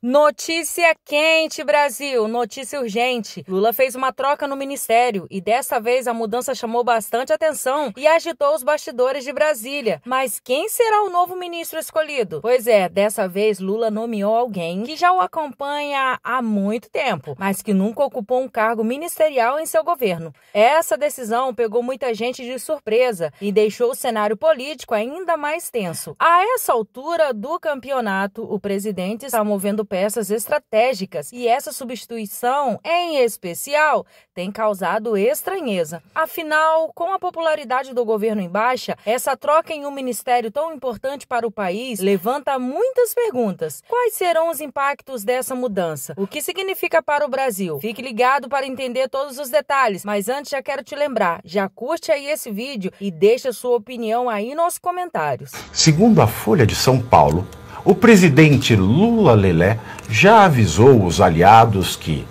Notícia quente, Brasil! Notícia urgente. Lula fez uma troca no ministério e dessa vez a mudança chamou bastante atenção e agitou os bastidores de Brasília. Mas quem será o novo ministro escolhido? Pois é, dessa vez Lula nomeou alguém que já o acompanha há muito tempo, mas que nunca ocupou um cargo ministerial em seu governo. Essa decisão pegou muita gente de surpresa e deixou o cenário político ainda mais tenso. A essa altura do campeonato, o presidente está movendo peças estratégicas e essa substituição, em especial, tem causado estranheza. Afinal, com a popularidade do governo em baixa, essa troca em um ministério tão importante para o país levanta muitas perguntas. Quais serão os impactos dessa mudança? O que significa para o Brasil? Fique ligado para entender todos os detalhes, mas antes já quero te lembrar, já curte aí esse vídeo e deixa sua opinião aí nos comentários. Segundo a Folha de São Paulo, o presidente Lula Lelé já avisou os aliados que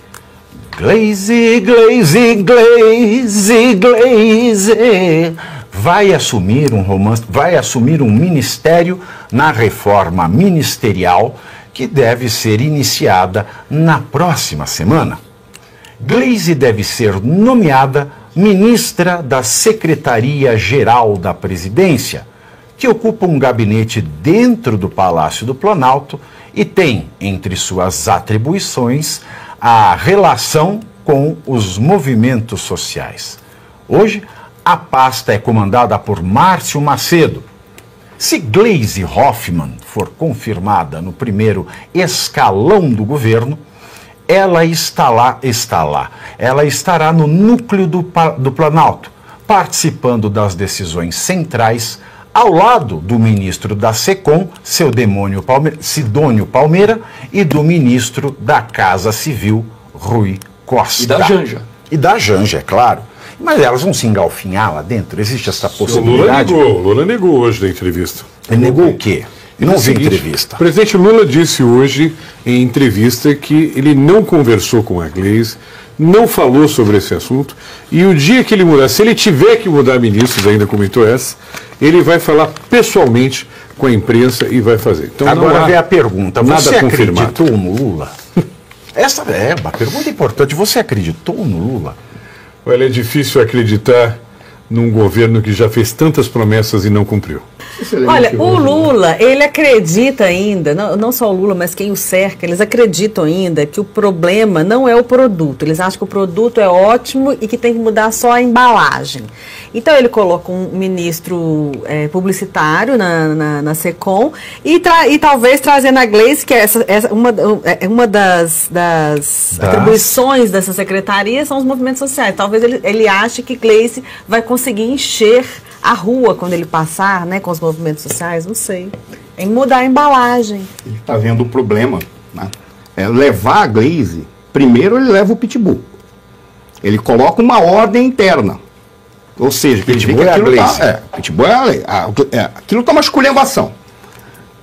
Glaze vai assumir um ministério na reforma ministerial que deve ser iniciada na próxima semana. Glaze deve ser nomeada ministra da Secretaria-Geral da Presidência, que ocupa um gabinete dentro do Palácio do Planalto e tem, entre suas atribuições, a relação com os movimentos sociais. Hoje, a pasta é comandada por Márcio Macedo. Se Gleisi Hoffmann for confirmada no primeiro escalão do governo, ela estará no núcleo do Planalto, participando das decisões centrais, ao lado do ministro da SECOM, Sidônio Palmeira, e do ministro da Casa Civil, Rui Costa. E da Janja. E da Janja, é claro. Mas elas vão se engalfinhar lá dentro? Existe essa possibilidade? O Lula negou hoje na entrevista. Ele negou o quê? Não vi entrevista. O presidente Lula disse hoje em entrevista que ele não conversou com a Glaze, não falou sobre esse assunto, e o dia que ele mudar, se ele tiver que mudar ministros, ainda comentou essa, ele vai falar pessoalmente com a imprensa e vai fazer. Então, agora vem a pergunta, você confirmado. acreditou no Lula? Essa é uma pergunta importante, você acreditou no Lula? Olha, é difícil acreditar num governo que já fez tantas promessas e não cumpriu. Olha, o Lula, ele acredita ainda, não só o Lula, mas quem o cerca, eles acreditam ainda que o problema não é o produto. Eles acham que o produto é ótimo e que tem que mudar só a embalagem. Então ele coloca um ministro publicitário na SECOM e talvez trazendo a Glaze, que é uma das atribuições dessa secretaria são os movimentos sociais. Talvez ele ache que Glaze vai conseguir encher a rua quando ele passar, né, com os movimentos sociais, não sei. Em mudar a embalagem. Ele está vendo o problema, né? É levar a Glaze, primeiro ele leva o pitbull. Ele coloca uma ordem interna. Ou seja, que ele vê que aquilo pitbull aquilo tá uma esculhambação.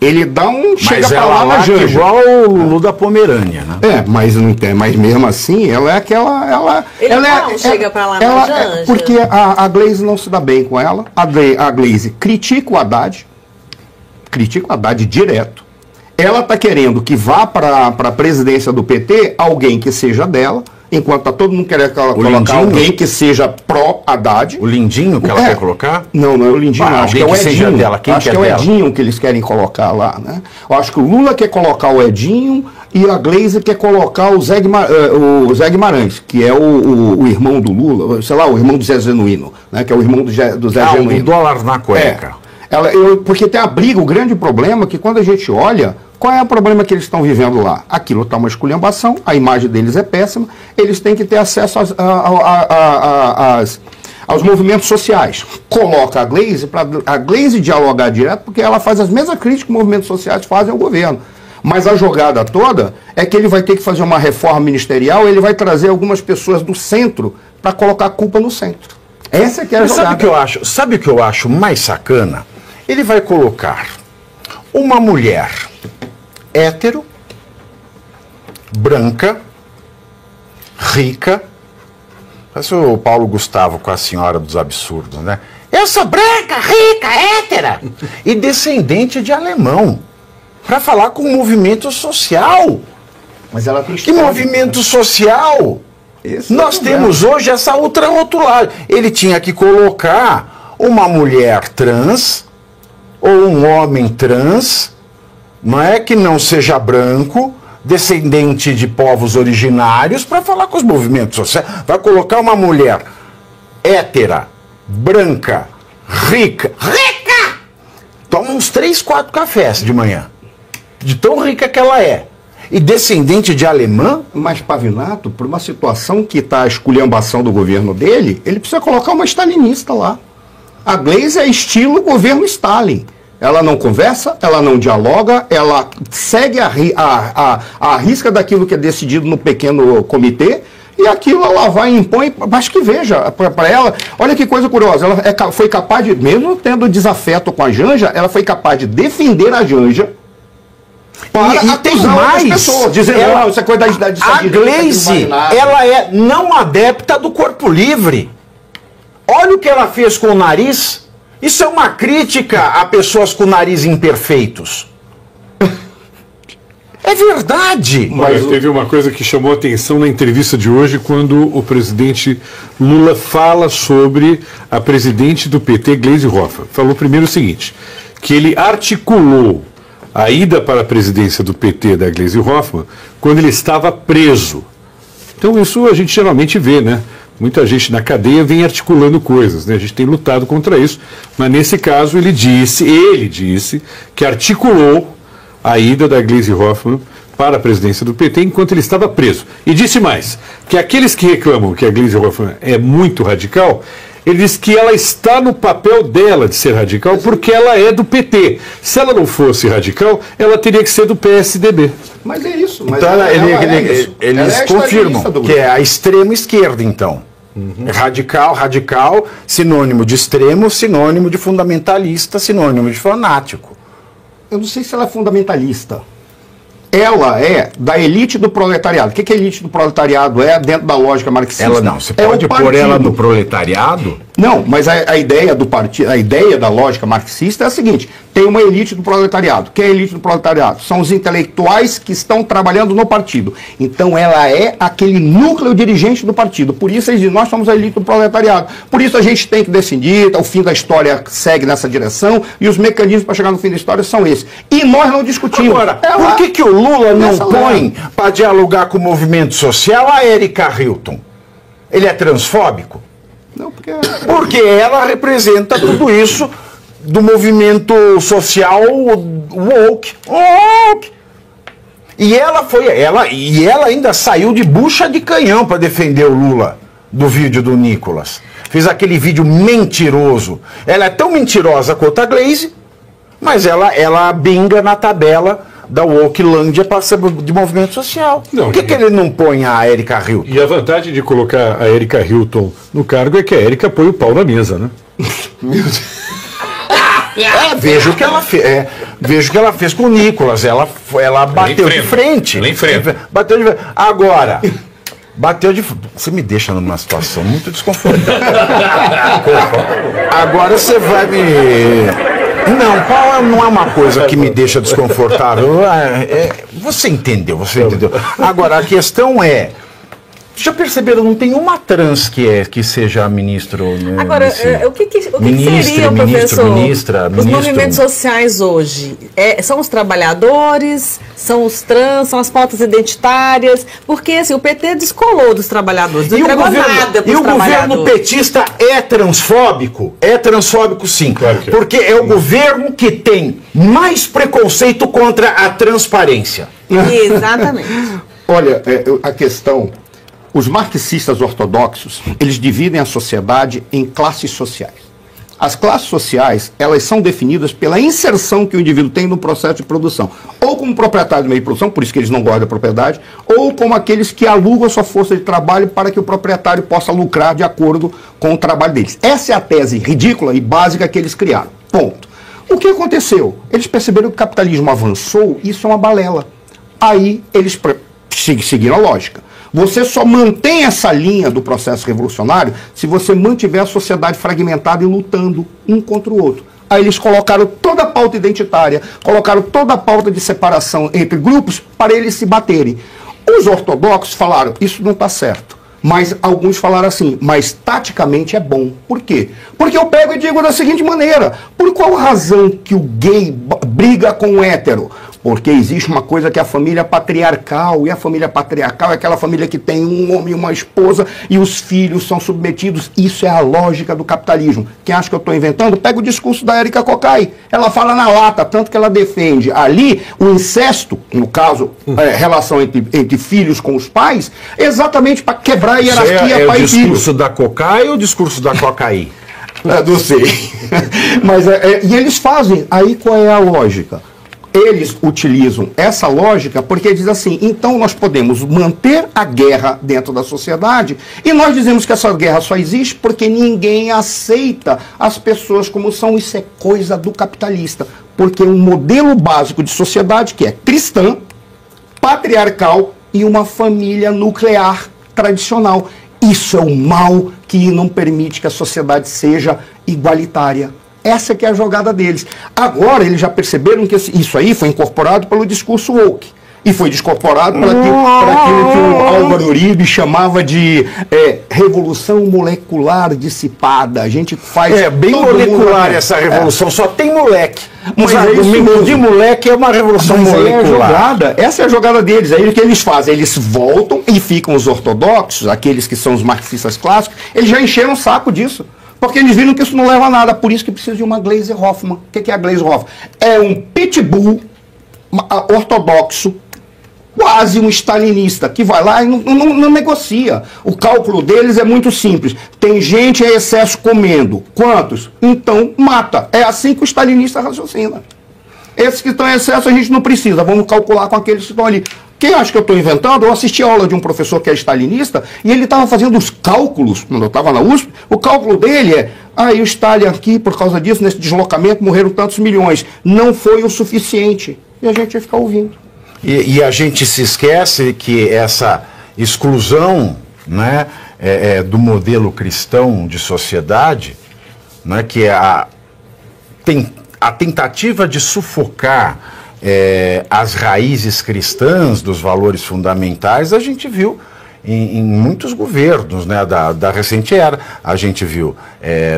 Ele dá chega pra lá na Janja. Igual o Lulu da Pomerânia, né? Mas não tem, mas mesmo assim, ela é aquela. Ele chega pra lá na Janja. Porque a Glaze não se dá bem com ela. A Glaze critica o Haddad direto. Ela tá querendo que vá para a presidência do PT alguém que seja dela, enquanto tá todo mundo querendo colocar alguém que seja pró-Haddad. O Lindinho que ela quer colocar? Não é o Lindinho, acho que é o Edinho. Dela. Acho que é o Edinho que eles querem colocar lá, né? Eu acho que o Lula quer colocar o Edinho e a Glaze quer colocar o Zé Guimarães, que é o irmão do Lula, sei lá, o irmão do Zé Genuíno, né? Que é o irmão do Zé Genuíno. O dólar na cueca. Porque tem a briga, o grande problema é que quando a gente olha, qual é o problema que eles estão vivendo lá? Aquilo está uma esculhambação, a imagem deles é péssima, eles têm que ter acesso aos movimentos sociais. Coloca a Glaze para a Glaze dialogar direto, porque ela faz as mesmas críticas que os movimentos sociais fazem ao governo. Mas a jogada toda é que ele vai ter que fazer uma reforma ministerial, ele vai trazer algumas pessoas do centro para colocar a culpa no centro. Essa que é a jogada. Sabe o que eu acho mais sacana? Ele vai colocar uma mulher hétero, branca, rica. Parece o Paulo Gustavo com a Senhora dos Absurdos, né? Eu sou branca, rica, hétera e descendente de alemão, para falar com o movimento social. Mas ela tem Que movimento social? Esse Nós é o temos hoje essa ultrarrotulagem. Ele tinha que colocar uma mulher trans ou um homem trans, não é, que não seja branco, descendente de povos originários, para falar com os movimentos sociais. Vai colocar uma mulher hétera, branca, rica, toma uns 3, 4 cafés de manhã, de tão rica que ela é, e descendente de alemã. Mas Pavinato, por uma situação que está a esculhambação do governo dele, ele precisa colocar uma stalinista lá. A Gleisi é estilo governo Stalin. Ela não conversa, ela não dialoga, ela segue a risca daquilo que é decidido no pequeno comitê, e aquilo ela vai e impõe, mas que veja, para ela, olha que coisa curiosa, ela foi capaz de, mesmo tendo desafeto com a Janja, ela foi capaz de defender a Janja para e tem mais pessoas, dizendo, não, isso é coisa da a Gleisi, ela é não adepta do corpo livre. Olha o que ela fez com o nariz. Isso é uma crítica a pessoas com nariz imperfeitos. É verdade. Mas teve uma coisa que chamou a atenção na entrevista de hoje, quando o presidente Lula fala sobre a presidente do PT, Gleisi Hoffmann. Falou primeiro o seguinte, que ele articulou a ida para a presidência do PT da Gleisi Hoffmann quando ele estava preso. Então isso a gente geralmente vê, né? Muita gente na cadeia vem articulando coisas, né? A gente tem lutado contra isso, mas nesse caso ele disse que articulou a ida da Gleisi Hoffmann para a presidência do PT enquanto ele estava preso. E disse mais, que aqueles que reclamam que a Gleisi Hoffmann é muito radical, ele diz que ela está no papel dela de ser radical porque ela é do PT. Se ela não fosse radical, ela teria que ser do PSDB. Mas é isso. Mas então eles eles confirmam que é a extrema esquerda, então. Radical, sinônimo de extremo, sinônimo de fundamentalista, sinônimo de fanático. Eu não sei se ela é fundamentalista. Ela é da elite do proletariado. O que a elite do proletariado é dentro da lógica marxista? Ela não. Você pode pôr ela no proletariado? Não, mas a ideia do partido, a ideia da lógica marxista é a seguinte: tem uma elite do proletariado. Quem é a elite do proletariado? São os intelectuais que estão trabalhando no partido. Então ela é aquele núcleo dirigente do partido. Por isso eles dizem, nós somos a elite do proletariado. Por isso a gente tem que decidir, o fim da história segue nessa direção, e os mecanismos para chegar no fim da história são esses. E nós não discutimos. Agora, por que o Lula não põe para dialogar com o movimento social a Erika Hilton? Ele é transfóbico? Não, porque ela representa tudo isso do movimento social woke. E ela ainda saiu de bucha de canhão para defender o Lula do vídeo do Nicolas. Fez aquele vídeo mentiroso. Ela é tão mentirosa quanto a Gleisi, mas ela binga na tabela da Wokelândia para ser de movimento social. Por que ele não põe a Erika Hilton? E a vantagem de colocar a Erika Hilton no cargo é que a Erika põe o pau na mesa, né? Meu Deus. Vejo o que ela fez. Vejo o que ela fez com o Nicolas. Ela bateu de frente. Ela enfrenta. Bateu de frente. Agora, bateu de frente. Você me deixa numa situação muito desconfortável. Agora você vai me... Não, pau não é uma coisa que me deixa desconfortável. Você entendeu. Agora, a questão é... Já perceberam, não tem uma trans que seja ministro... Né, agora, o que seriam, professor, os movimentos sociais hoje? São os trabalhadores, são os trans, são as pautas identitárias? Porque assim, o PT descolou dos trabalhadores, não entregou nada para os trabalhadores. E o governo petista é transfóbico? É transfóbico, sim. Claro que é. Porque é o governo que tem mais preconceito contra a transparência. Exatamente. Olha, a questão... Os marxistas ortodoxos, eles dividem a sociedade em classes sociais. As classes sociais, elas são definidas pela inserção que o indivíduo tem no processo de produção. Ou como proprietário do meio de produção, por isso que eles não gostam da propriedade, ou como aqueles que alugam a sua força de trabalho para que o proprietário possa lucrar de acordo com o trabalho deles. Essa é a tese ridícula e básica que eles criaram. Ponto. O que aconteceu? Eles perceberam que o capitalismo avançou e isso é uma balela. Aí eles seguiram a lógica. Você só mantém essa linha do processo revolucionário se você mantiver a sociedade fragmentada e lutando um contra o outro. Aí eles colocaram toda a pauta identitária, colocaram toda a pauta de separação entre grupos para eles se baterem. Os ortodoxos falaram, isso não está certo. Mas alguns falaram assim, mas taticamente é bom. Por quê? Porque eu pego e digo da seguinte maneira, por qual razão que o gay briga com o hétero? Porque existe uma coisa que é a família patriarcal, e a família patriarcal é aquela família que tem um homem e uma esposa, e os filhos são submetidos. Isso é a lógica do capitalismo. Quem acha que eu estou inventando, pega o discurso da Érica Cocai. Ela fala na lata, tanto que ela defende ali o incesto, no caso, relação entre filhos com os pais, exatamente para quebrar a hierarquia pai e filho. É o discurso da Cocai ou o discurso da Cocai? Não sei. Mas, e eles fazem, aí qual é a lógica? Eles utilizam essa lógica porque diz assim, então nós podemos manter a guerra dentro da sociedade e nós dizemos que essa guerra só existe porque ninguém aceita as pessoas como são, isso é coisa do capitalista. Porque um modelo básico de sociedade que é cristã, patriarcal e uma família nuclear tradicional. Isso é o mal que não permite que a sociedade seja igualitária. Essa que é a jogada deles. Agora, eles já perceberam que isso aí foi incorporado pelo discurso woke. E foi incorporado para aquilo que o Álvaro Uribe chamava de revolução molecular dissipada. A gente faz... É bem molecular essa revolução, só tem moleque. Mas argumento de moleque é uma revolução molecular. Essa é a jogada deles. Aí o que eles fazem? Eles voltam e ficam os ortodoxos, aqueles que são os marxistas clássicos, eles já encheram o saco disso. Porque eles viram que isso não leva a nada, por isso que precisa de uma Gleisi Hoffmann. O que é a Gleisi Hoffmann? É um pitbull ortodoxo, quase um stalinista, que vai lá e não negocia. O cálculo deles é muito simples. Tem gente em excesso comendo. Quantos? Então mata. É assim que o stalinista raciocina. Esses que estão em excesso a gente não precisa, vamos calcular com aqueles que estão ali. Quem acha que eu estou inventando? Eu assisti a aula de um professor que é stalinista e ele estava fazendo os cálculos, quando eu estava na USP, o cálculo dele é, o Stalin aqui, por causa disso, nesse deslocamento, morreram tantos milhões. Não foi o suficiente. E a gente ia ficar ouvindo. E a gente se esquece que essa exclusão, né, do modelo cristão de sociedade, né, que é a tentativa de sufocar as raízes cristãs dos valores fundamentais, a gente viu em muitos governos, né, da recente era. A gente viu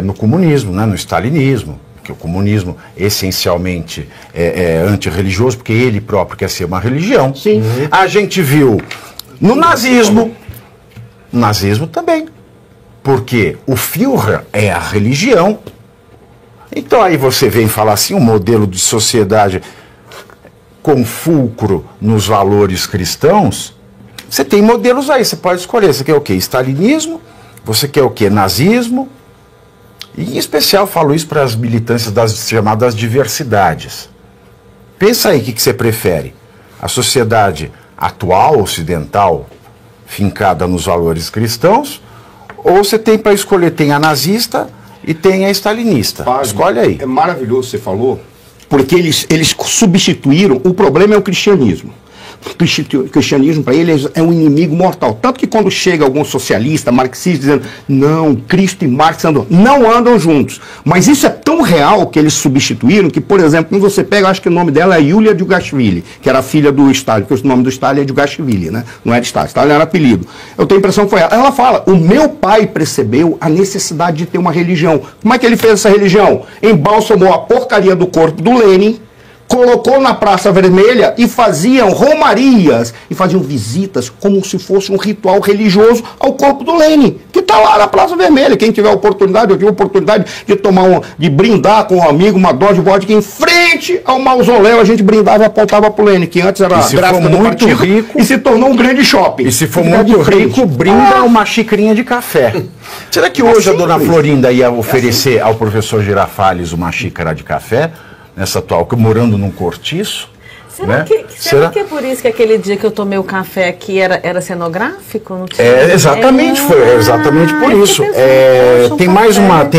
no comunismo, né, no stalinismo, que o comunismo essencialmente é antirreligioso, porque ele próprio quer ser uma religião. Sim. A gente viu no nazismo também, porque o Führer é a religião. Então aí você vem falar assim, um modelo de sociedade com fulcro nos valores cristãos, você tem modelos aí, você pode escolher, você quer o quê? Stalinismo, você quer o quê? Nazismo, e em especial falo isso para as militâncias das chamadas diversidades. Pensa aí o que você prefere, a sociedade atual, ocidental, fincada nos valores cristãos, ou você tem para escolher, tem a nazista e tem a stalinista. Escolhe aí. É maravilhoso você falou, porque eles substituíram, o problema é o cristianismo. O cristianismo, para eles, é um inimigo mortal. Tanto que quando chega algum socialista, marxista, dizendo, não, Cristo e Marx não andam juntos. Mas isso é tão real que eles substituíram, que, por exemplo, quando você pega, acho que o nome dela é Yulia Djugashvili, que era a filha do Stalin, porque o nome do Stalin é Djugashvili, né? Não era Stalin, Stalin era apelido. Eu tenho a impressão que foi ela. Ela fala, o meu pai percebeu a necessidade de ter uma religião. Como é que ele fez essa religião? Embalsamou a porcaria do corpo do Lenin, colocou na Praça Vermelha e faziam romarias e faziam visitas como se fosse um ritual religioso ao corpo do Lenin, que está lá na Praça Vermelha. Quem tiver oportunidade, eu tive a oportunidade de brindar com um amigo uma dose de vodka em frente ao mausoléu, a gente brindava e apontava para o Lenin, que antes era gráfica do partido, rico, e se tornou um grande shopping. E se for muito rico, brinda uma xicrinha de café. Será que hoje a dona Florinda ia oferecer ao professor Girafales uma xícara de café? Nessa atual, morando num cortiço. Será que é por isso que aquele dia que eu tomei o café aqui era cenográfico? Não tinha... Exatamente, foi exatamente por isso. Tem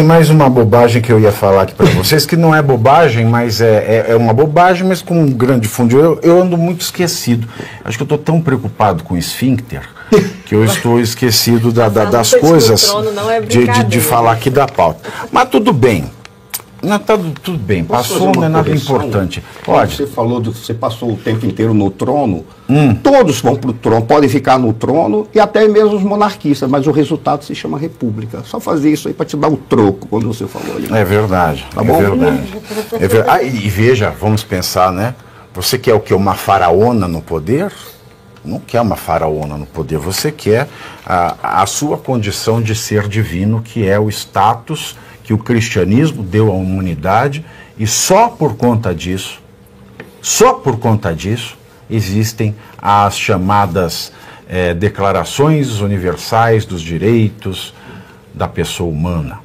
mais uma bobagem que eu ia falar aqui para vocês, que não é bobagem, mas é uma bobagem, mas com um grande fundo. Eu ando muito esquecido. Acho que eu estou tão preocupado com o esfíncter que eu estou esquecido das coisas de falar aqui da pauta. Mas tudo bem. Não, tá tudo bem. Posso Passou, fazer não é uma nada correção? importante. Pode. Você falou que você passou o tempo inteiro no trono. Todos vão para o trono, podem ficar no trono, e até mesmo os monarquistas, mas o resultado se chama república. Só fazer isso aí para te dar um troco, quando você falou aí. É verdade. Tá bom? É verdade. E veja, vamos pensar, né? Você quer o quê? Uma faraona no poder? Não quer uma faraona no poder. Você quer a sua condição de ser divino, que é o status que o cristianismo deu à humanidade, e só por conta disso, existem as chamadas declarações universais dos direitos da pessoa humana.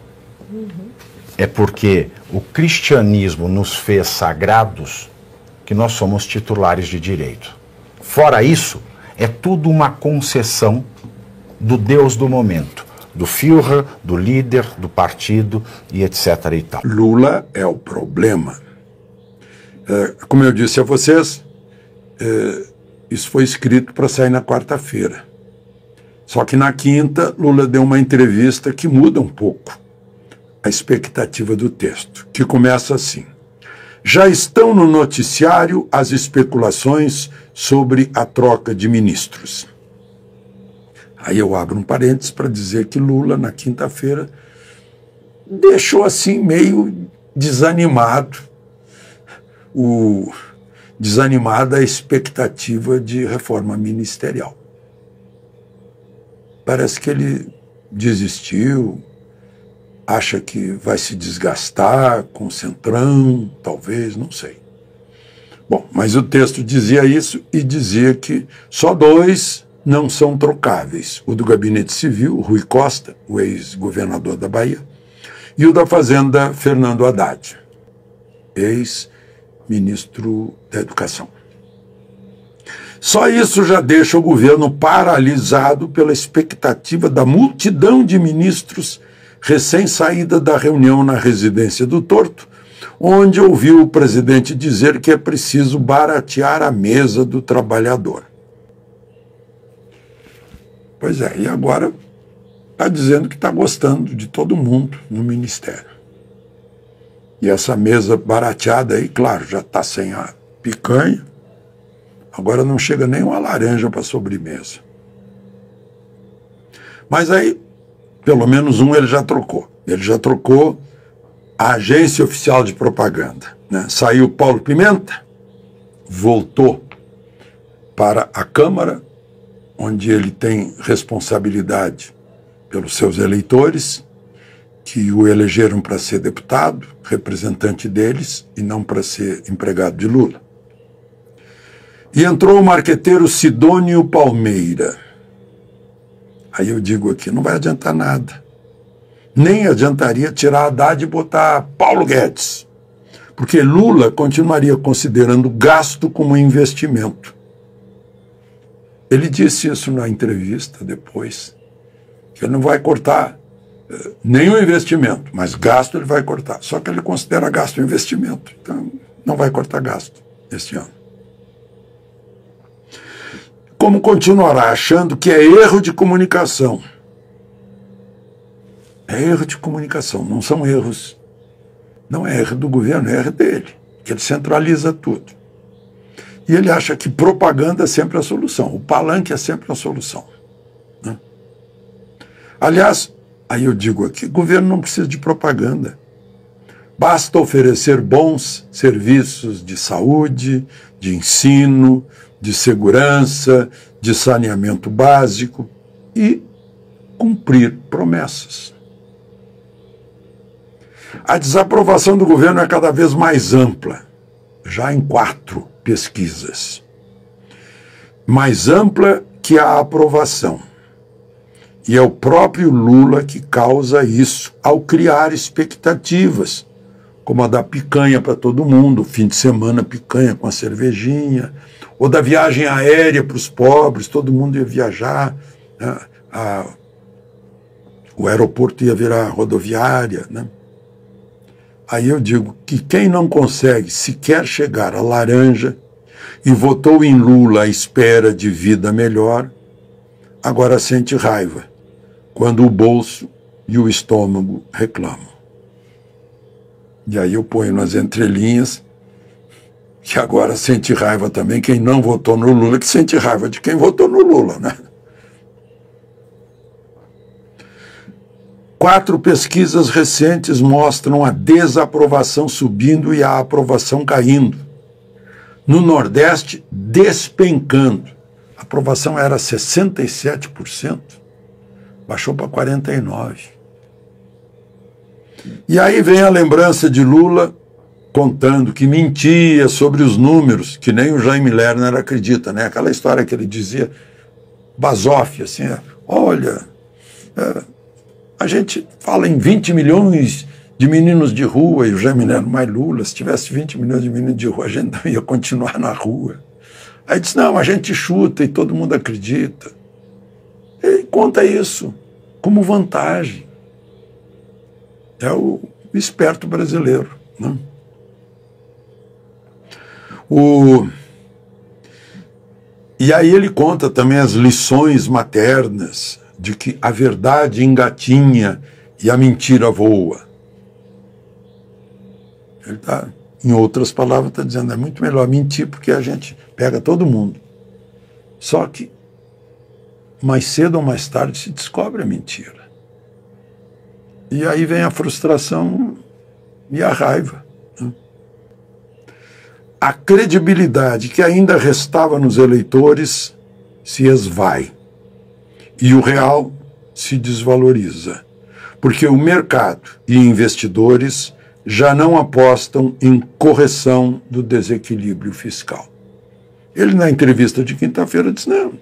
É porque o cristianismo nos fez sagrados que nós somos titulares de direito. Fora isso, é tudo uma concessão do Deus do momento, do Führer, do líder, do partido e etc. e tal. Lula é o problema. Como eu disse a vocês, isso foi escrito para sair na quarta-feira. Só que na quinta, Lula deu uma entrevista que muda um pouco a expectativa do texto, que começa assim: já estão no noticiário as especulações sobre a troca de ministros. Aí eu abro um parênteses para dizer que Lula, na quinta-feira, deixou assim meio desanimada a expectativa de reforma ministerial. Parece que ele desistiu, acha que vai se desgastar com o Centrão, talvez, não sei. Bom, mas o texto dizia isso e dizia que só 2 não são trocáveis: o do Gabinete Civil, Rui Costa, o ex-governador da Bahia, e o da Fazenda, Fernando Haddad, ex-ministro da Educação. Só isso já deixa o governo paralisado pela expectativa da multidão de ministros recém-saída da reunião na residência do Torto, onde ouviu o presidente dizer que é preciso baratear a mesa do trabalhador. Pois é, e agora está dizendo que está gostando de todo mundo no ministério. E essa mesa barateada aí, claro, já está sem a picanha, agora não chega nem uma laranja para sobremesa. Mas aí, pelo menos um ele já trocou. Ele já trocou a agência oficial de propaganda, né? Saiu Paulo Pimenta, voltou para a Câmara, onde ele tem responsabilidade pelos seus eleitores, que o elegeram para ser deputado, representante deles, e não para ser empregado de Lula. E entrou o marqueteiro Sidônio Palmeira. Aí eu digo aqui, não vai adiantar nada. Nem adiantaria tirar Haddad e botar Paulo Guedes, porque Lula continuaria considerando gasto como investimento. Ele disse isso na entrevista depois, que ele não vai cortar nenhum investimento, mas gasto ele vai cortar. Só que ele considera gasto investimento, então não vai cortar gasto este ano. Como continuará achando que é erro de comunicação. É erro de comunicação, não são erros. Não é erro do governo, é erro dele, que ele centraliza tudo. E ele acha que propaganda é sempre a solução, o palanque é sempre a solução, né? Aliás, aí eu digo aqui, o governo não precisa de propaganda. Basta oferecer bons serviços de saúde, de ensino, de segurança, de saneamento básico e cumprir promessas. A desaprovação do governo é cada vez mais ampla, já em 4 pesquisas. Mais ampla que a aprovação. E é o próprio Lula que causa isso ao criar expectativas, como a da picanha para todo mundo, fim de semana picanha com a cervejinha, ou da viagem aérea para os pobres, todo mundo ia viajar, né? O aeroporto ia virar rodoviária, né? Aí eu digo que quem não consegue sequer chegar à laranja e votou em Lula à espera de vida melhor, agora sente raiva quando o bolso e o estômago reclamam. E aí eu ponho nas entrelinhas que agora sente raiva também quem não votou no Lula, que sente raiva de quem votou no Lula, né? 4 pesquisas recentes mostram a desaprovação subindo e a aprovação caindo. No Nordeste, despencando. A aprovação era 67%, baixou para 49%. E aí vem a lembrança de Lula contando que mentia sobre os números, que nem o Jaime Lerner acredita, né? Aquela história que ele dizia, basófia, assim, olha, a gente fala em 20 milhões de meninos de rua, e o Jaime Lerner, mas Lula, se tivesse 20 milhões de meninos de rua, a gente não ia continuar na rua. Aí disse, não, a gente chuta e todo mundo acredita. Ele conta isso como vantagem. É o esperto brasileiro, né? E aí ele conta também as lições maternas de que a verdade engatinha e a mentira voa. Ele está, em outras palavras, está dizendo, é muito melhor mentir porque a gente pega todo mundo. Só que mais cedo ou mais tarde se descobre a mentira. E aí vem a frustração e a raiva. A credibilidade que ainda restava nos eleitores se esvai. E o real se desvaloriza. Porque o mercado e investidores já não apostam em correção do desequilíbrio fiscal. Ele, na entrevista de quinta-feira, disse, não,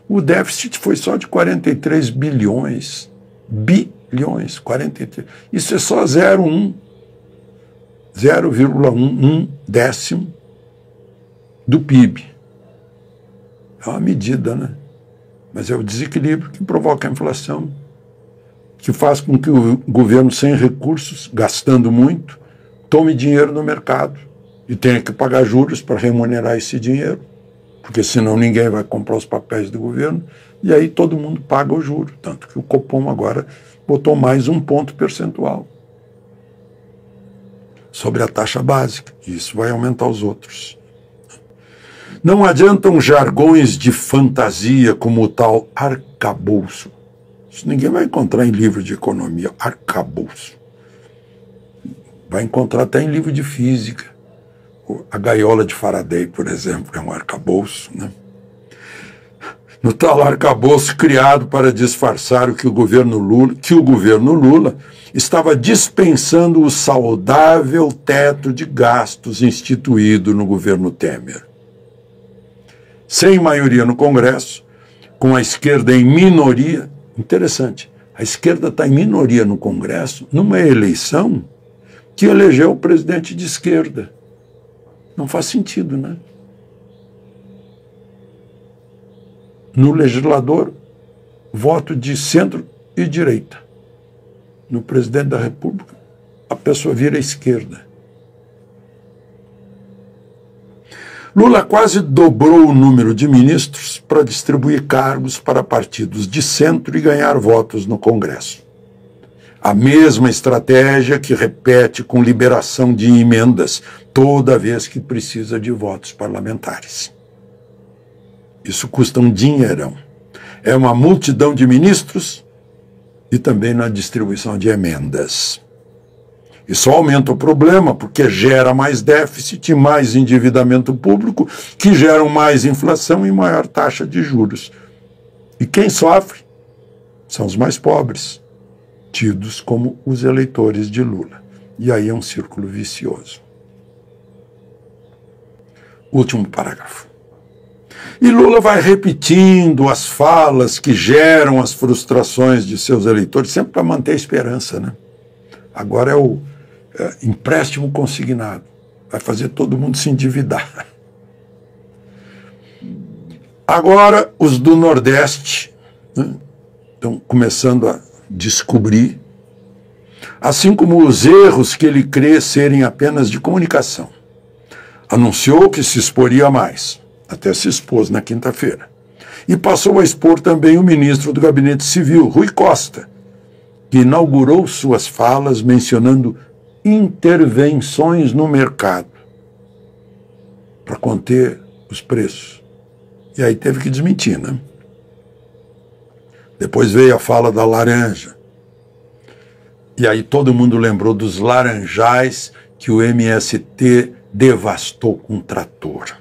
o déficit foi só de 43 bilhões. Bilhões, 43. Isso é só 0,11 décimo do PIB. É uma medida, né? Mas é o desequilíbrio que provoca a inflação, que faz com que o governo sem recursos, gastando muito, tome dinheiro no mercado e tenha que pagar juros para remunerar esse dinheiro, porque senão ninguém vai comprar os papéis do governo, e aí todo mundo paga o juro, tanto que o Copom agora botou mais 1 ponto percentual sobre a taxa básica, e isso vai aumentar os outros. Não adiantam jargões de fantasia como o tal arcabouço. Isso ninguém vai encontrar em livro de economia, arcabouço. Vai encontrar até em livro de física. A gaiola de Faraday, por exemplo, é um arcabouço, né? No tal arcabouço criado para disfarçar que o governo Lula estava dispensando o saudável teto de gastos instituído no governo Temer. Sem maioria no Congresso, com a esquerda em minoria, interessante, a esquerda está em minoria no Congresso numa eleição que elegeu o presidente de esquerda. Não faz sentido, né? No legislador, voto de centro e direita. No presidente da República, a pessoa vira esquerda. Lula quase dobrou o número de ministros para distribuir cargos para partidos de centro e ganhar votos no Congresso. A mesma estratégia que repete com liberação de emendas toda vez que precisa de votos parlamentares. Isso custa um dinheirão. É uma multidão de ministros e também na distribuição de emendas. Isso aumenta o problema porque gera mais déficit, mais endividamento público, que geram mais inflação e maior taxa de juros. E quem sofre são os mais pobres, tidos como os eleitores de Lula. E aí é um círculo vicioso. Último parágrafo. E Lula vai repetindo as falas que geram as frustrações de seus eleitores, sempre para manter a esperança, né? Agora é o empréstimo consignado. Vai fazer todo mundo se endividar. Agora, os do Nordeste, né, estão começando a descobrir, assim como os erros que ele crê serem apenas de comunicação. Anunciou que se exporia mais, até se expôs na quinta-feira. E passou a expor também o ministro do Gabinete Civil, Rui Costa, que inaugurou suas falas mencionando intervenções no mercado para conter os preços. E aí teve que desmentir, né? Depois veio a fala da laranja. E aí todo mundo lembrou dos laranjais que o MST devastou com um trator.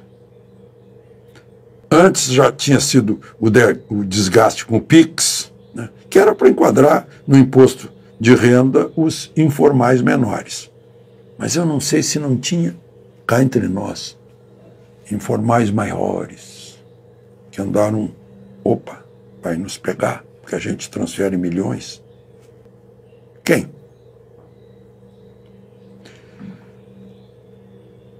Antes já tinha sido o desgaste com o PIX, né, que era para enquadrar no imposto de renda os informais menores. Mas eu não sei se não tinha, cá entre nós, informais maiores, que andaram, opa, vai nos pegar, porque a gente transfere milhões. Quem?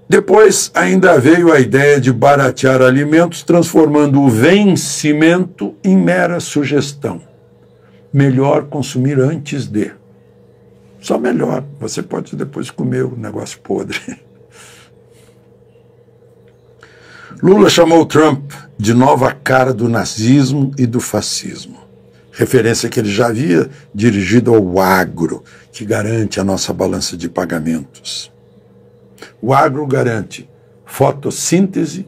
Depois ainda veio a ideia de baratear alimentos, transformando o vencimento em mera sugestão. Melhor consumir antes de. Só melhor. Você pode depois comer o negócio podre. Lula chamou Trump de nova cara do nazismo e do fascismo. Referência que ele já havia dirigido ao agro, que garante a nossa balança de pagamentos. O agro garante fotossíntese,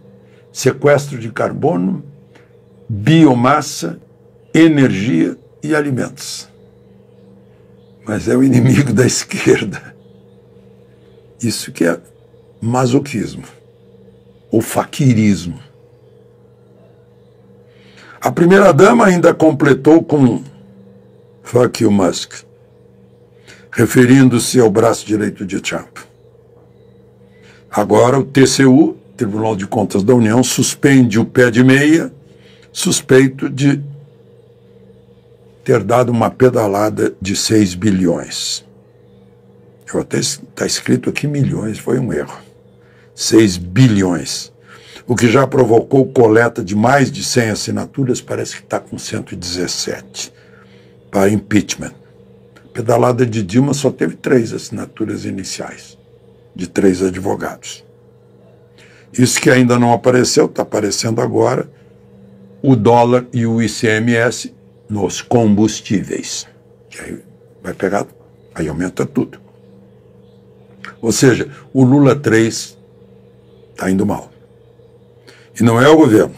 sequestro de carbono, biomassa, energia e alimentos. Mas é o inimigo da esquerda. Isso que é masoquismo, ou faquirismo. A primeira-dama ainda completou com "fuck you, Musk", referindo-se ao braço direito de Trump. Agora o TCU, Tribunal de Contas da União, suspende o pé de meia, suspeito de ter dado uma pedalada de 6 bilhões. Está escrito aqui milhões, foi um erro. 6 bilhões. O que já provocou coleta de mais de 100 assinaturas, parece que está com 117 para impeachment. A pedalada de Dilma só teve 3 assinaturas iniciais, de 3 advogados. Isso que ainda não apareceu, está aparecendo agora, o dólar e o ICMS nos combustíveis. Que aí vai pegar, aí aumenta tudo. Ou seja, o Lula 3 está indo mal. E não é o governo,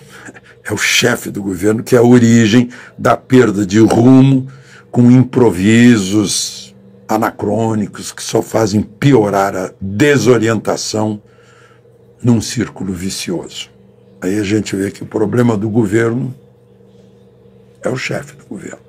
é o chefe do governo que é a origem da perda de rumo, com improvisos anacrônicos que só fazem piorar a desorientação num círculo vicioso. Aí a gente vê que o problema do governo é o chefe do governo.